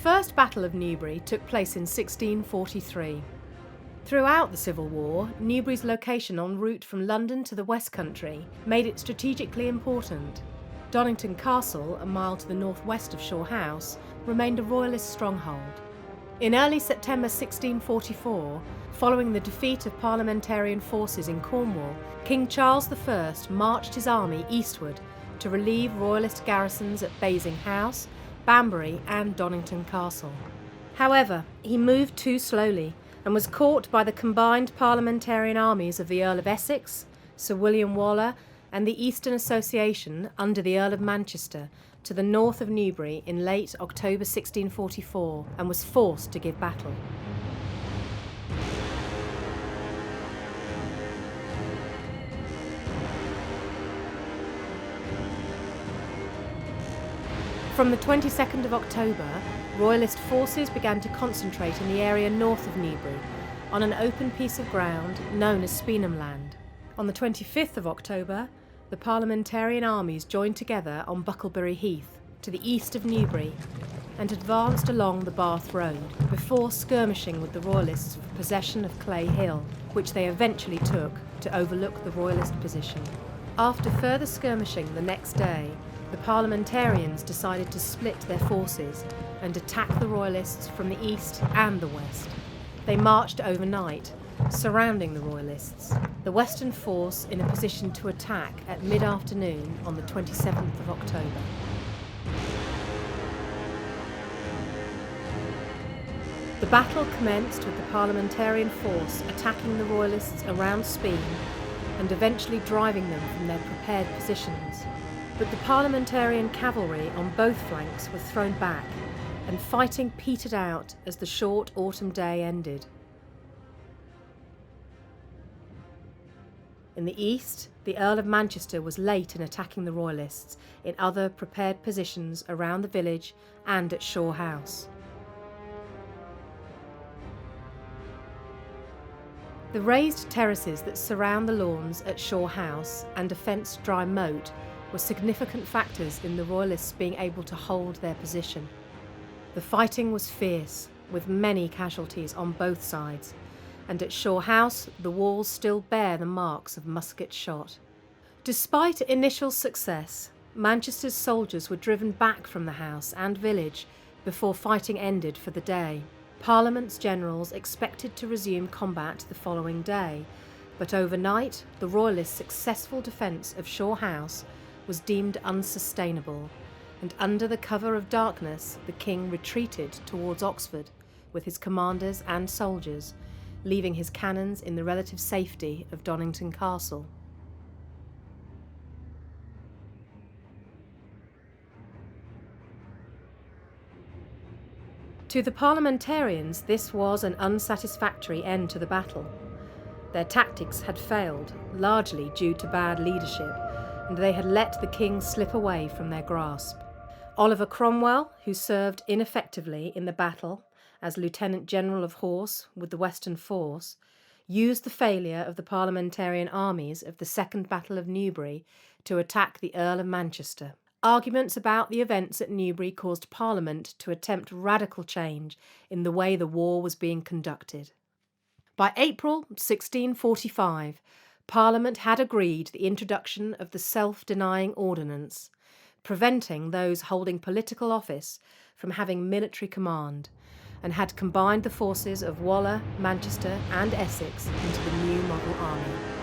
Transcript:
First Battle of Newbury took place in 1643. Throughout the Civil War, Newbury's location en route from London to the West Country made it strategically important. Donnington Castle, a mile to the northwest of Shaw House, remained a Royalist stronghold. In early September 1644, following the defeat of Parliamentarian forces in Cornwall, King Charles I marched his army eastward to relieve Royalist garrisons at Basing House, Banbury and Donnington Castle. However, he moved too slowly and was caught by the combined Parliamentarian armies of the Earl of Essex, Sir William Waller and the Eastern Association under the Earl of Manchester to the north of Newbury in late October 1644 and was forced to give battle. From the 22nd of October, Royalist forces began to concentrate in the area north of Newbury, on an open piece of ground known as Speenham Land. On the 25th of October, the Parliamentarian armies joined together on Bucklebury Heath, to the east of Newbury, and advanced along the Bath Road, before skirmishing with the Royalists for possession of Clay Hill, which they eventually took to overlook the Royalist position. After further skirmishing the next day, the Parliamentarians decided to split their forces and attack the Royalists from the east and the west. They marched overnight, surrounding the Royalists, the western force in a position to attack at mid-afternoon on the 27th of October. The battle commenced with the Parliamentarian force attacking the Royalists around Speen and eventually driving them from their prepared positions. But the Parliamentarian cavalry on both flanks were thrown back, and fighting petered out as the short autumn day ended. In the east, the Earl of Manchester was late in attacking the Royalists in other prepared positions around the village and at Shaw House. The raised terraces that surround the lawns at Shaw House and a fenced dry moat were significant factors in the Royalists being able to hold their position. The fighting was fierce, with many casualties on both sides, and at Shaw House the walls still bear the marks of musket shot. Despite initial success, Manchester's soldiers were driven back from the house and village before fighting ended for the day. Parliament's generals expected to resume combat the following day, but overnight the Royalists' successful defence of Shaw House was deemed unsustainable, and under the cover of darkness the king retreated towards Oxford with his commanders and soldiers, leaving his cannons in the relative safety of Donnington Castle. To the Parliamentarians, this was an unsatisfactory end to the battle. Their tactics had failed, largely due to bad leadership, and they had let the king slip away from their grasp. Oliver Cromwell, who served ineffectively in the battle as Lieutenant General of Horse with the Western Force, used the failure of the Parliamentarian armies of the Second Battle of Newbury to attack the Earl of Manchester. Arguments about the events at Newbury caused Parliament to attempt radical change in the way the war was being conducted. By April 1645, Parliament had agreed the introduction of the Self-Denying Ordinance, preventing those holding political office from having military command, and had combined the forces of Waller, Manchester and Essex into the new model army.